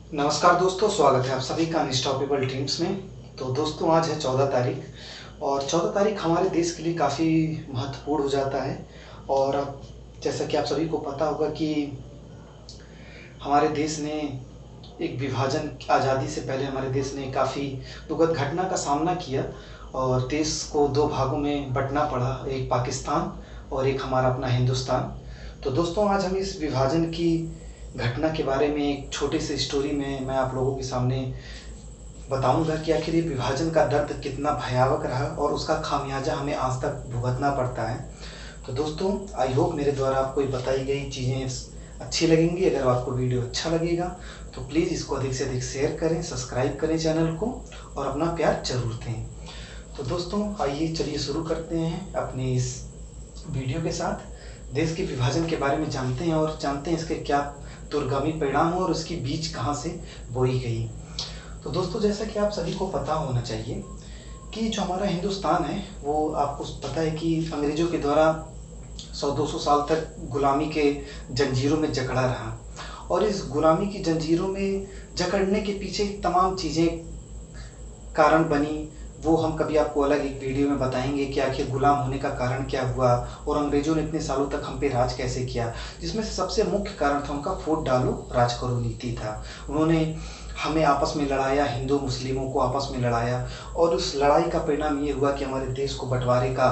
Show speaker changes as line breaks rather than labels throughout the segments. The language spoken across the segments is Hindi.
नमस्कार दोस्तों, स्वागत है आप सभी का अनस्टॉपेबल ड्रीम्स में। तो दोस्तों, आज है 14 तारीख और 14 तारीख हमारे देश के लिए काफ़ी महत्वपूर्ण हो जाता है। और जैसा कि आप सभी को पता होगा कि हमारे देश ने एक विभाजन आज़ादी से पहले हमारे देश ने काफ़ी दुखद घटना का सामना किया और देश को दो भागों में बंटना पड़ा, एक पाकिस्तान और एक हमारा अपना हिंदुस्तान। तो दोस्तों, आज हम इस विभाजन की घटना के बारे में एक छोटी सी स्टोरी में मैं आप लोगों के सामने बताऊंगा कि आखिर ये विभाजन का दर्द कितना भयावह रहा और उसका खामियाजा हमें आज तक भुगतना पड़ता है। तो दोस्तों, आई होप मेरे द्वारा आपको ये बताई गई चीज़ें अच्छी लगेंगी। अगर आपको वीडियो अच्छा लगेगा तो प्लीज़ इसको अधिक से अधिक शेयर करें, सब्सक्राइब करें चैनल को और अपना प्यार जरूर दें। तो दोस्तों, आइए चलिए शुरू करते हैं अपनी इस वीडियो के साथ। देश के विभाजन के बारे में जानते हैं और जानते हैं इसके क्या दूरगामी परिणाम हो और उसकी बीज कहाँ से बोई गई। तो दोस्तों, जैसा कि आप सभी को पता होना चाहिए कि जो हमारा हिंदुस्तान है वो आपको पता है कि अंग्रेज़ों के द्वारा 100-200 साल तक गुलामी के जंजीरों में जकड़ा रहा और इस गुलामी की जंजीरों में जकड़ने के पीछे तमाम चीज़ें कारण बनी। वो हम कभी आपको अलग एक वीडियो में बताएंगे कि आखिर गुलाम होने का कारण क्या हुआ और अंग्रेज़ों ने इतने सालों तक हम पे राज कैसे किया, जिसमें से सबसे मुख्य कारण था उनका वोट डालो राज करो नीति था। उन्होंने हमें आपस में लड़ाया, हिंदू मुस्लिमों को आपस में लड़ाया और उस लड़ाई का परिणाम ये हुआ कि हमारे देश को बंटवारे का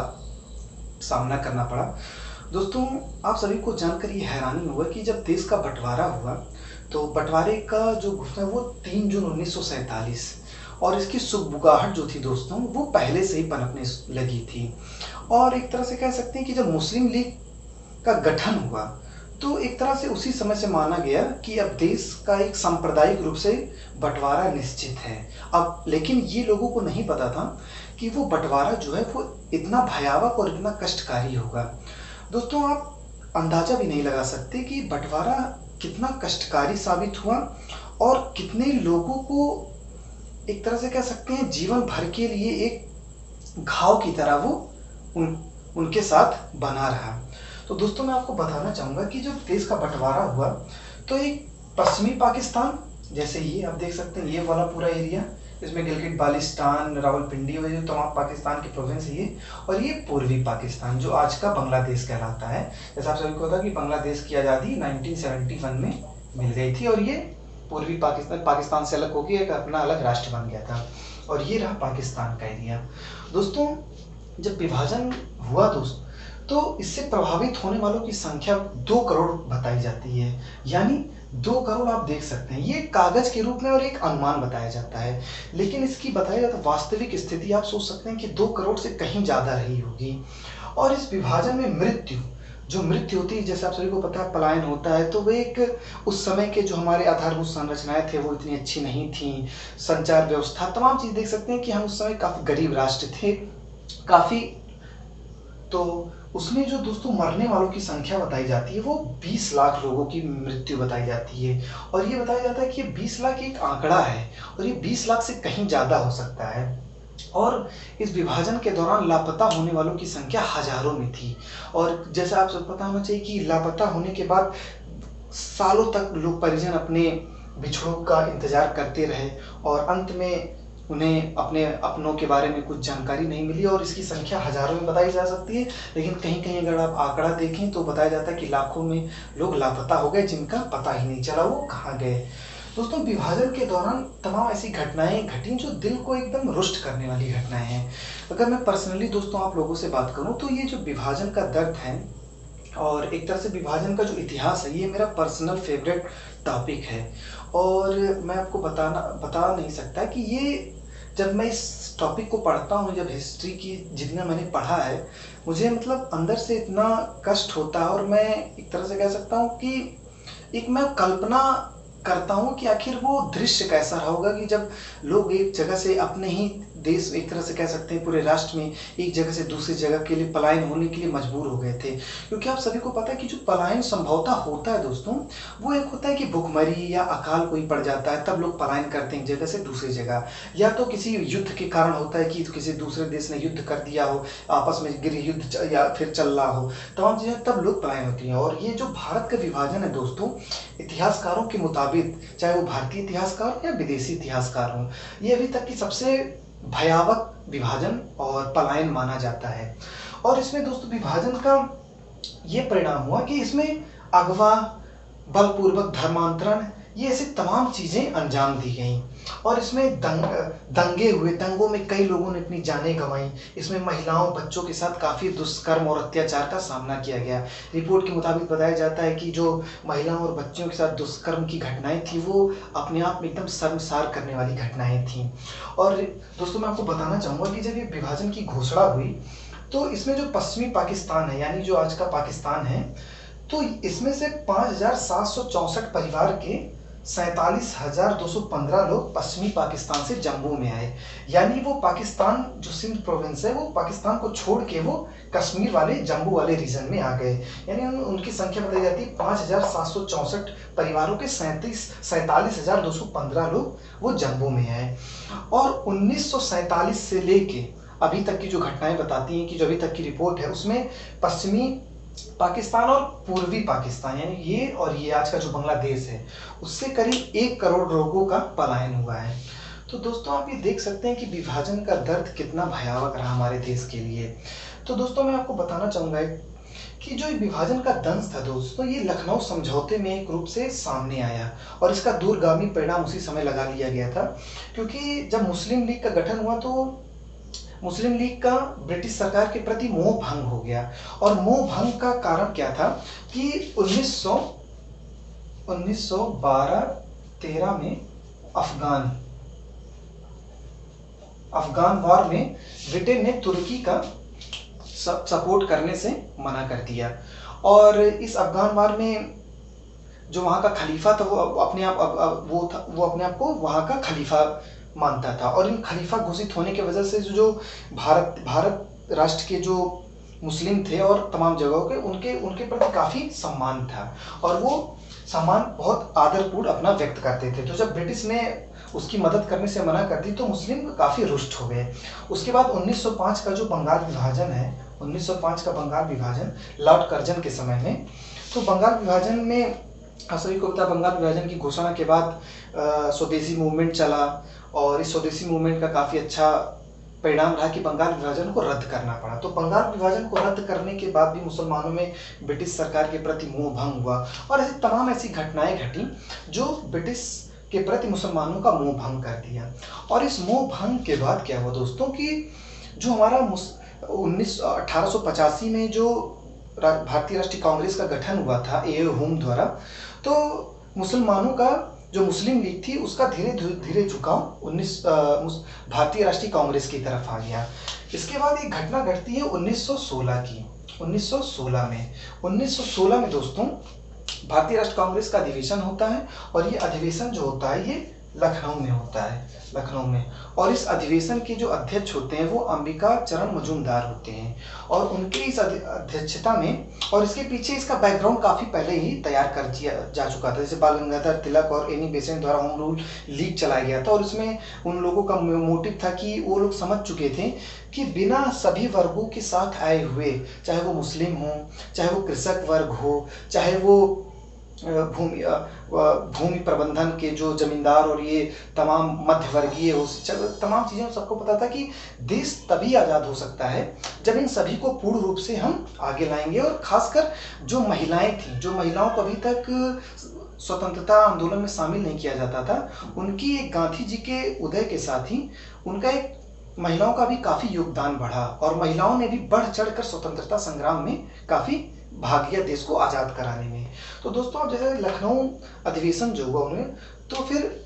सामना करना पड़ा। दोस्तों, आप सभी को जानकर ये हैरानी हुआ कि जब देश का बंटवारा हुआ तो बंटवारे का जो घोषणा वो 3 जून 1947 और इसकी सुगबुगाहट जो थी दोस्तों वो पहले से ही पनपने लगी थी। और एक तरह से कह सकते हैं कि जब मुस्लिम लीग का गठन हुआ तो एक तरह से उसी समय से माना गया कि अब देश का एक सांप्रदायिक रूप से बंटवारा निश्चित है। अब लेकिन ये लोगों को नहीं पता था कि वो बंटवारा जो है वो इतना भयावह और इतना कष्टकारी होगा। दोस्तों, आप अंदाजा भी नहीं लगा सकते कि बंटवारा कितना कष्टकारी साबित हुआ और कितने लोगों को एक तरह से कह सकते हैं जीवन भर के लिए एक घाव की तरह वो उनके साथ बना रहा। तो दोस्तों, मैं आपको बताना चाहूँगा कि जब देश का बंटवारा हुआ तो एक पश्चिमी पाकिस्तान, जैसे ये आप देख सकते हैं ये वाला पूरा एरिया, इसमें गिलगित बाल्टिस्तान, रावलपिंडी वगैरह तमाम पाकिस्तान की प्रोविंस है ये, और ये पूर्वी पाकिस्तान जो आज का बांग्लादेश कहलाता है। जैसा आप सभी को पता कि बांग्लादेश की आज़ादी 1971 में मिल गई थी और ये पूर्वी पाकिस्तान से अलग होकर एक अपना अलग राष्ट्र बन गया था। और ये रहा पाकिस्तान का एरिया। दोस्तों, जब विभाजन हुआ तो इससे प्रभावित होने वालों की संख्या 2 करोड़ बताई जाती है। यानी 2 करोड़ आप देख सकते हैं, ये कागज के रूप में और एक अनुमान बताया जाता है, लेकिन इसकी बताया जाता वास्तविक स्थिति आप सोच सकते हैं कि 2 करोड़ से कहीं ज़्यादा रही होगी। और इस विभाजन में जो मृत्यु होती है, जैसे आप सभी को पता है पलायन होता है, तो वो एक उस समय के जो हमारे आधारभूत संरचनाएं थे वो इतनी अच्छी नहीं थी, संचार व्यवस्था तमाम चीज़ देख सकते हैं कि हम उस समय काफ़ी गरीब राष्ट्र थे काफ़ी। तो उसमें जो दोस्तों मरने वालों की संख्या बताई जाती है वो 20 लाख लोगों की मृत्यु बताई जाती है। और ये बताया जाता है कि ये 20 लाख एक आंकड़ा है और ये 20 लाख से कहीं ज़्यादा हो सकता है। और इस विभाजन के दौरान लापता होने वालों की संख्या हजारों में थी। और जैसा आप सब पता होना चाहिए कि लापता होने के बाद सालों तक लोग परिजन अपने बिछड़ों का इंतजार करते रहे और अंत में उन्हें अपने अपनों के बारे में कुछ जानकारी नहीं मिली और इसकी संख्या हजारों में बताई जा सकती है। लेकिन कहीं कहीं अगर आप आंकड़ा देखें तो बताया जाता है कि लाखों में लोग लापता हो गए जिनका पता ही नहीं चला वो कहाँ गए। दोस्तों, विभाजन के दौरान तमाम ऐसी घटनाएं घटी जो दिल को एकदम रुष्ट करने वाली घटनाएं हैं। अगर मैं पर्सनली दोस्तों आप लोगों से बात करूं तो ये जो विभाजन का दर्द है और एक तरह से विभाजन का जो इतिहास है ये मेरा पर्सनल फेवरेट टॉपिक है। और मैं आपको बता नहीं सकता कि ये जब मैं इस टॉपिक को पढ़ता हूँ, जब हिस्ट्री की जितना मैंने पढ़ा है, मुझे मतलब अंदर से इतना कष्ट होता है और मैं एक तरह से कह सकता हूँ कि एक मैं कल्पना करता हूँ कि आखिर वो दृश्य कैसा रहा होगा कि जब लोग एक जगह से अपने ही देश, एक तरह से कह सकते हैं पूरे राष्ट्र में एक जगह से दूसरी जगह के लिए पलायन होने के लिए मजबूर हो गए थे। क्योंकि आप सभी को पता है कि जो पलायन संभवतः होता है दोस्तों, वो एक होता है कि भुखमरी या अकाल कोई पड़ जाता है तब लोग पलायन करते हैं एक जगह से दूसरी जगह, या तो किसी युद्ध के कारण होता है कि किसी दूसरे देश ने युद्ध कर दिया हो, आपस में गृह युद्ध या फिर चल रहा हो, तमाम चीज़ें तब लोग पलायन होती हैं। और ये जो भारत का विभाजन है दोस्तों, इतिहासकारों के मुताबिक प्रभावित, चाहे वो भारतीय इतिहासकार हो या विदेशी इतिहासकार हो, ये अभी तक की सबसे भयावह विभाजन और पलायन माना जाता है। और इसमें दोस्तों विभाजन का ये परिणाम हुआ कि इसमें अगवा, बलपूर्वक धर्मांतरण, ये ऐसी तमाम चीज़ें अंजाम दी गईं। और इसमें दंगे हुए, दंगों में कई लोगों ने अपनी जानें गंवाई। इसमें महिलाओं, बच्चों के साथ काफ़ी दुष्कर्म और अत्याचार का सामना किया गया। रिपोर्ट के मुताबिक बताया जाता है कि जो महिलाओं और बच्चियों के साथ दुष्कर्म की घटनाएं थी वो अपने आप में एकदम शर्मसार करने वाली घटनाएं थीं। और दोस्तों मैं आपको बताना चाहूँगा कि जब ये विभाजन की घोषणा हुई तो इसमें जो पश्चिमी पाकिस्तान है, यानी जो आज का पाकिस्तान है, तो इसमें से 5,764 परिवार के 47,215 लोग पश्चिमी पाकिस्तान से जम्मू में आए। यानी वो पाकिस्तान जो सिंध प्रोविंस है, वो पाकिस्तान को छोड़ के वो कश्मीर वाले, जम्मू वाले रीजन में आ गए। यानी उनकी संख्या बताई जाती है 5,764 परिवारों के 47,215 लोग वो जम्मू में आए। और 1947 से लेके अभी तक की जो घटनाएं बताती हैं कि जो अभी तक की रिपोर्ट है उसमें पश्चिमी पाकिस्तान और पूर्वी पाकिस्तान, यानी ये और ये आज का जो बांग्लादेश है, उससे करीब 1 करोड़ लोगों का पलायन हुआ है। तो दोस्तों आप ये देख सकते हैं कि विभाजन का दर्द कितना भयावह रहा हमारे देश के लिए। तो दोस्तों मैं आपको बताना चाहूँगा कि जो विभाजन का दंश था दोस्तों, ये लखनऊ समझौते में एक रूप से सामने आया और इसका दूरगामी परिणाम उसी समय लगा लिया गया था। क्योंकि जब मुस्लिम लीग का गठन हुआ तो मुस्लिम लीग का ब्रिटिश सरकार के प्रति मोह भंग हो गया। और मोह भंग का कारण क्या था कि 1912-13 में अफगान वॉर में ब्रिटेन ने तुर्की का सपोर्ट करने से मना कर दिया। और इस अफगान वॉर में जो वहाँ का खलीफा था वो अपने आप को वहाँ का खलीफा मानता था। और इन खलीफा घोषित होने की वजह से जो भारत राष्ट्र के जो मुस्लिम थे और तमाम जगहों के उनके प्रति काफ़ी सम्मान था और वो सम्मान बहुत आदरपूर्ण अपना व्यक्त करते थे। तो जब ब्रिटिश ने उसकी मदद करने से मना कर दी तो मुस्लिम काफ़ी रुष्ट हो गए। उसके बाद 1905 का जो बंगाल विभाजन है, 1905 का बंगाल विभाजन लॉर्ड कर्जन के समय में, तो बंगाल विभाजन में आप सभी को पता है बंगाल विभाजन की घोषणा के बाद स्वदेशी मूवमेंट चला और इस स्वदेशी मूवमेंट का काफ़ी अच्छा परिणाम रहा कि बंगाल विभाजन को रद्द करना पड़ा। तो बंगाल विभाजन को रद्द करने के बाद भी मुसलमानों में ब्रिटिश सरकार के प्रति मोह भंग हुआ और ऐसी तमाम ऐसी घटनाएं घटी जो ब्रिटिश के प्रति मुसलमानों का मोह भंग कर दिया। और इस मोह भंग के बाद क्या हुआ दोस्तों कि जो हमारा 1885 में जो भारतीय राष्ट्रीय कांग्रेस का गठन हुआ था ए.ओ. हुम द्वारा, तो मुसलमानों का जो मुस्लिम लीग थी उसका धीरे धीरे झुकाव भारतीय राष्ट्रीय कांग्रेस की तरफ आ गया। इसके बाद एक घटना घटती है 1916 की। 1916 में दोस्तों भारतीय राष्ट्रीय कांग्रेस का अधिवेशन होता है और ये अधिवेशन जो होता है ये लखनऊ में होता है, लखनऊ में। और इस अधिवेशन के जो अध्यक्ष होते हैं वो अंबिका चरण मजूमदार होते हैं और उनके इस अध्यक्षता में, और इसके पीछे इसका बैकग्राउंड काफ़ी पहले ही तैयार कर दिया जा चुका था। जैसे बाल गंगाधर तिलक और एनी बेसेंट द्वारा होम रूल लीग चलाया गया था और उसमें उन लोगों का मोटिव था कि वो लोग समझ चुके थे कि बिना सभी वर्गों के साथ आए हुए, चाहे वो मुस्लिम हो, चाहे वो कृषक वर्ग हो, चाहे वो भूमि प्रबंधन के जो जमींदार और ये तमाम मध्यवर्गीय हो, तमाम चीज़ें सबको पता था कि देश तभी आज़ाद हो सकता है जब इन सभी को पूर्ण रूप से हम आगे लाएंगे। और खासकर जो महिलाएं थीं, जो महिलाओं को अभी तक स्वतंत्रता आंदोलन में शामिल नहीं किया जाता था, उनकी एक गांधी जी के उदय के साथ ही उनका एक महिलाओं का भी काफ़ी योगदान बढ़ा और महिलाओं ने भी बढ़ चढ़कर स्वतंत्रता संग्राम में काफ़ी भाग लिया देश को आज़ाद कराने में। तो दोस्तों अब जैसे लखनऊ अधिवेशन जो हुआ उन्हें, तो फिर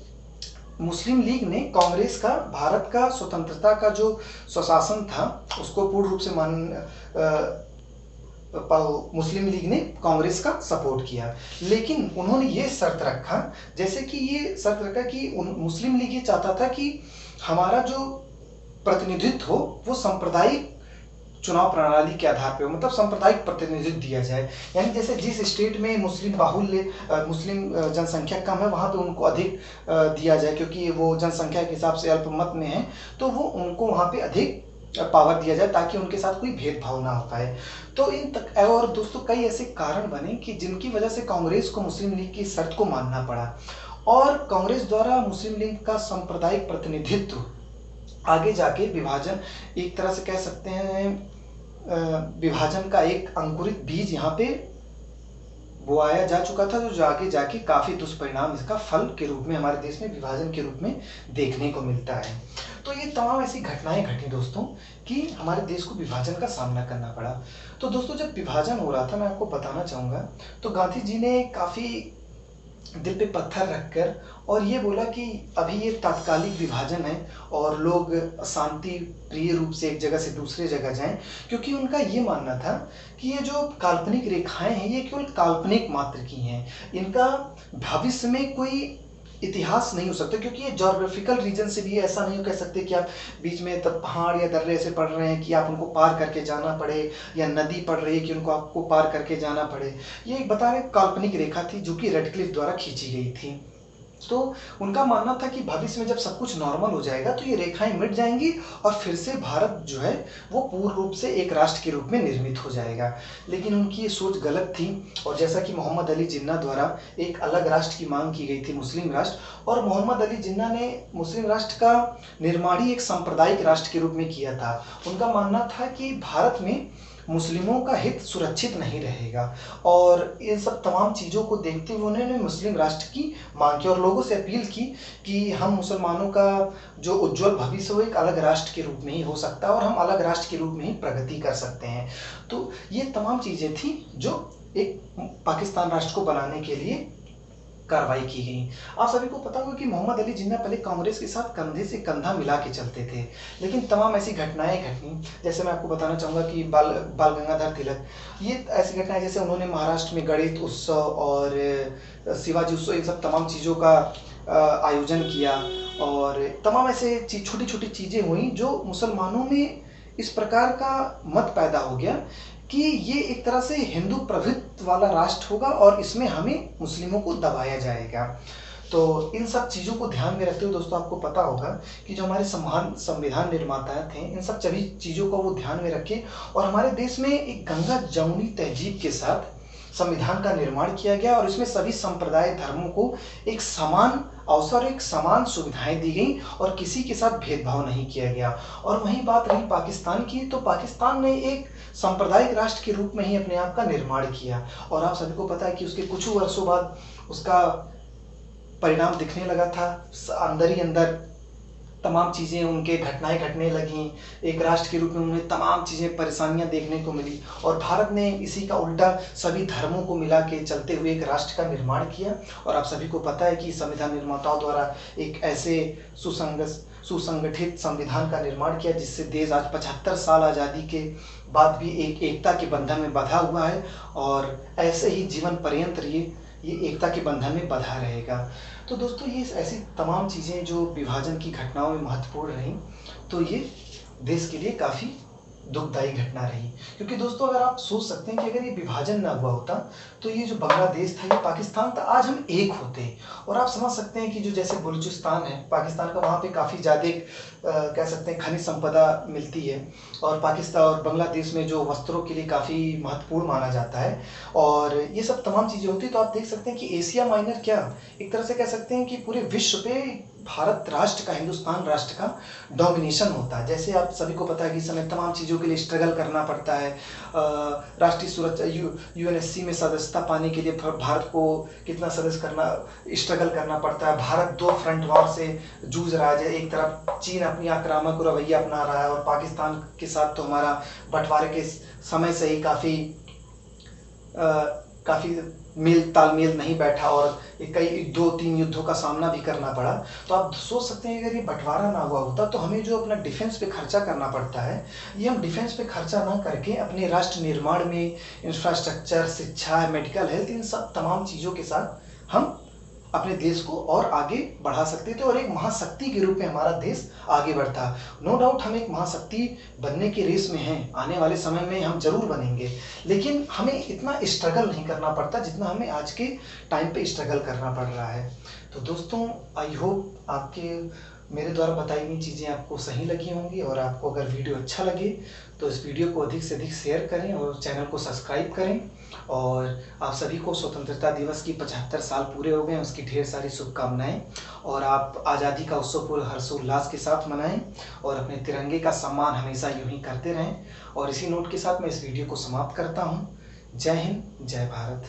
मुस्लिम लीग ने कांग्रेस का भारत का स्वतंत्रता का जो स्वशासन था उसको पूर्ण रूप से मुस्लिम लीग ने कांग्रेस का सपोर्ट किया। लेकिन उन्होंने ये शर्त रखा, जैसे कि ये शर्त रखा कि मुस्लिम लीग ये चाहता था कि हमारा जो प्रतिनिधित्व हो वो सांप्रदायिक चुनाव प्रणाली के आधार पर हो, मतलब सांप्रदायिक प्रतिनिधित्व दिया जाए। यानी जैसे जिस स्टेट में मुस्लिम जनसंख्या कम है वहाँ पे उनको अधिक दिया जाए, क्योंकि वो जनसंख्या के हिसाब से अल्पमत में है, तो वो उनको वहाँ पे अधिक पावर दिया जाए ताकि उनके साथ कोई भेदभाव ना हो पाए। तो और दोस्तों कई ऐसे कारण बने कि जिनकी वजह से कांग्रेस को मुस्लिम लीग की शर्त को मानना पड़ा। और कांग्रेस द्वारा मुस्लिम लीग का सांप्रदायिक प्रतिनिधित्व आगे जाके विभाजन, एक तरह से कह सकते हैं विभाजन का एक अंकुरित बीज यहाँ पे बोया जा चुका था, जो आगे जाके काफी दुष्परिणाम इसका फल के रूप में हमारे देश में विभाजन के रूप में देखने को मिलता है। तो ये तमाम ऐसी घटनाएं घटी दोस्तों कि हमारे देश को विभाजन का सामना करना पड़ा। तो दोस्तों जब विभाजन हो रहा था, मैं आपको बताना चाहूँगा, तो गांधी जी ने काफ़ी दिल पे पत्थर रखकर और ये बोला कि अभी ये तात्कालिक विभाजन है और लोग शांति प्रिय रूप से एक जगह से दूसरे जगह जाएं, क्योंकि उनका ये मानना था कि ये जो काल्पनिक रेखाएं हैं ये केवल काल्पनिक मात्र की हैं, इनका भविष्य में कोई इतिहास नहीं हो सकता, क्योंकि ये जोग्राफिकल रीजन से भी ऐसा नहीं कह सकते कि आप बीच में तब पहाड़ या दर्रे ऐसे पड़ रहे हैं कि आप उनको पार करके जाना पड़े, या नदी पड़ रही है कि उनको आपको पार करके जाना पड़े। ये एक बता रहे काल्पनिक रेखा थी जो कि रेडक्लिफ द्वारा खींची गई थी। तो उनका मानना था कि भविष्य में जब सब कुछ नॉर्मल हो जाएगा तो ये रेखाएं मिट जाएंगी और फिर से भारत जो है वो पूर्ण रूप से एक राष्ट्र के रूप में निर्मित हो जाएगा। लेकिन उनकी ये सोच गलत थी, और जैसा कि मोहम्मद अली जिन्ना द्वारा एक अलग राष्ट्र की मांग की गई थी, मुस्लिम राष्ट्र, और मोहम्मद अली जिन्ना ने मुस्लिम राष्ट्र का निर्माण ही एक सांप्रदायिक राष्ट्र के रूप में किया था। उनका मानना था कि भारत में मुस्लिमों का हित सुरक्षित नहीं रहेगा, और इन सब तमाम चीज़ों को देखते हुए उन्होंने मुस्लिम राष्ट्र की मांग की और लोगों से अपील की कि हम मुसलमानों का जो उज्जवल भविष्य हो एक अलग राष्ट्र के रूप में ही हो सकता है और हम अलग राष्ट्र के रूप में ही प्रगति कर सकते हैं। तो ये तमाम चीज़ें थी जो एक पाकिस्तान राष्ट्र को बनाने के लिए कार्रवाई की गई। आप सभी को पता होगा कि मोहम्मद अली जिन्ना पहले कांग्रेस के साथ कंधे से कंधा मिला के चलते थे, लेकिन तमाम ऐसी घटनाएं घटी, जैसे मैं आपको बताना चाहूँगा कि बाल गंगाधर तिलक, ये ऐसी घटनाएं जैसे उन्होंने महाराष्ट्र में गणित उत्सव और शिवाजी उत्सव, इन सब तमाम चीज़ों का आयोजन किया, और तमाम ऐसे छोटी छोटी चीज़ें हुई जो मुसलमानों में इस प्रकार का मत पैदा हो गया कि ये एक तरह से हिंदू प्रभुत्व वाला राष्ट्र होगा और इसमें हमें मुस्लिमों को दबाया जाएगा। तो इन सब चीज़ों को ध्यान में रखते हुए दोस्तों आपको पता होगा कि जो हमारे संविधान निर्माता थे, इन सब सभी चीज़ों को वो ध्यान में रखे और हमारे देश में एक गंगा जमुनी तहजीब के साथ संविधान का निर्माण किया गया, और इसमें सभी संप्रदाय धर्मों को एक समान अवसर, एक समान सुविधाएं दी गई और किसी के साथ भेदभाव नहीं किया गया। और वहीं बात रही पाकिस्तान की, तो पाकिस्तान ने एक सांप्रदायिक राष्ट्र के रूप में ही अपने आप का निर्माण किया, और आप सभी को पता है कि उसके कुछ वर्षों बाद उसका परिणाम दिखने लगा था। अंदर ही अंदर तमाम चीज़ें उनके घटनाएं घटने लगीं, एक राष्ट्र के रूप में उन्हें तमाम चीज़ें परेशानियां देखने को मिली, और भारत ने इसी का उल्टा सभी धर्मों को मिला के चलते हुए एक राष्ट्र का निर्माण किया। और आप सभी को पता है कि संविधान निर्माताओं द्वारा एक ऐसे सुसंगठित संविधान का निर्माण किया जिससे देश आज 75 साल आज़ादी के बाद भी एक एकता के बंधन में बंधा हुआ है, और ऐसे ही जीवन पर्यंत ये एकता के बंधन में बंधा रहेगा। तो दोस्तों ये ऐसी तमाम चीज़ें जो विभाजन की घटनाओं में महत्वपूर्ण रहीं, तो ये देश के लिए काफ़ी दुखदायी घटना रही, क्योंकि दोस्तों अगर आप सोच सकते हैं कि अगर ये विभाजन ना हुआ होता तो ये जो बांग्लादेश था, ये पाकिस्तान था, आज हम एक होते। और आप समझ सकते हैं कि जो जैसे बलूचिस्तान है पाकिस्तान का, वहाँ पे काफ़ी ज़्यादा कह सकते हैं खनिज संपदा मिलती है, और पाकिस्तान और बांग्लादेश में जो वस्त्रों के लिए काफ़ी महत्वपूर्ण माना जाता है, और ये सब तमाम चीज़ें होती। तो आप देख सकते हैं कि एशिया माइनर क्या एक तरह से कह सकते हैं कि पूरे विश्व पे भारत राष्ट्र का, हिंदुस्तान राष्ट्र का डोमिनेशन होता है। जैसे आप सभी को पता है कि इस समय तमाम चीज़ों के लिए स्ट्रगल करना पड़ता है। राष्ट्रीय सुरक्षा यूएनएससी में सदस्यता पाने के लिए भारत को कितना स्ट्रगल करना पड़ता है। भारत 2 फ्रंट वॉर से जूझ रहा है। एक तरफ चीन अपनी आक्रामक रवैया अपना रहा है, और पाकिस्तान के साथ तो हमारा बंटवारे के समय से ही काफ़ी तालमेल नहीं बैठा, और कई 2-3 युद्धों का सामना भी करना पड़ा। तो आप सोच सकते हैं अगर ये बंटवारा ना हुआ होता तो हमें जो अपना डिफेंस पे खर्चा करना पड़ता है, ये हम डिफेंस पे खर्चा ना करके अपने राष्ट्र निर्माण में इंफ्रास्ट्रक्चर, शिक्षा, मेडिकल, हेल्थ, इन सब तमाम चीज़ों के साथ हम अपने देश को और आगे बढ़ा सकते थे, और एक महाशक्ति के रूप में हमारा देश आगे बढ़ता। नो डाउट हम एक महाशक्ति बनने की रेस में हैं, आने वाले समय में हम जरूर बनेंगे, लेकिन हमें इतना स्ट्रगल नहीं करना पड़ता जितना हमें आज के टाइम पे स्ट्रगल करना पड़ रहा है। तो दोस्तों आई होप आपके मेरे द्वारा बताई हुई चीज़ें आपको सही लगी होंगी, और आपको अगर वीडियो अच्छा लगे तो इस वीडियो को अधिक से अधिक शेयर करें और चैनल को सब्सक्राइब करें। और आप सभी को स्वतंत्रता दिवस की 75 साल पूरे हो गए हैं, उसकी ढेर सारी शुभकामनाएं। और आप आज़ादी का उत्सव पूरे हर्षोल्लास के साथ मनाएं और अपने तिरंगे का सम्मान हमेशा यूं ही करते रहें। और इसी नोट के साथ मैं इस वीडियो को समाप्त करता हूं। जय हिंद, जय भारत।